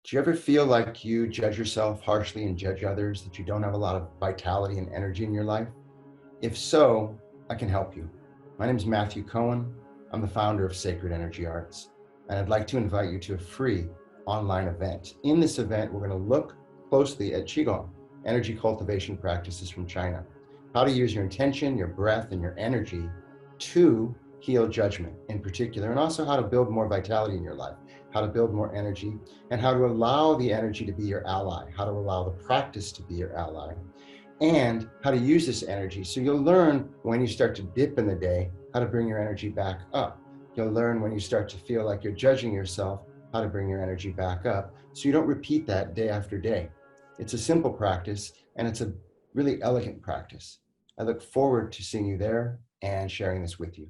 Do you ever feel like you judge yourself harshly and judge others, that you don't have a lot of vitality and energy in your life? If so, I can help you. My name is Matthew Cohen. I'm the founder of Sacred Energy Arts, and I'd like to invite you to a free online event. In this event, we're going to look closely at Qigong, energy cultivation practices from China, how to use your intention, your breath, and your energy to heal judgment in particular, and also how to build more vitality in your life, how to build more energy, and how to allow the energy to be your ally, how to allow the practice to be your ally, and how to use this energy. So you'll learn when you start to dip in the day, how to bring your energy back up. You'll learn when you start to feel like you're judging yourself, how to bring your energy back up, so you don't repeat that day after day. It's a simple practice, and it's a really elegant practice. I look forward to seeing you there and sharing this with you.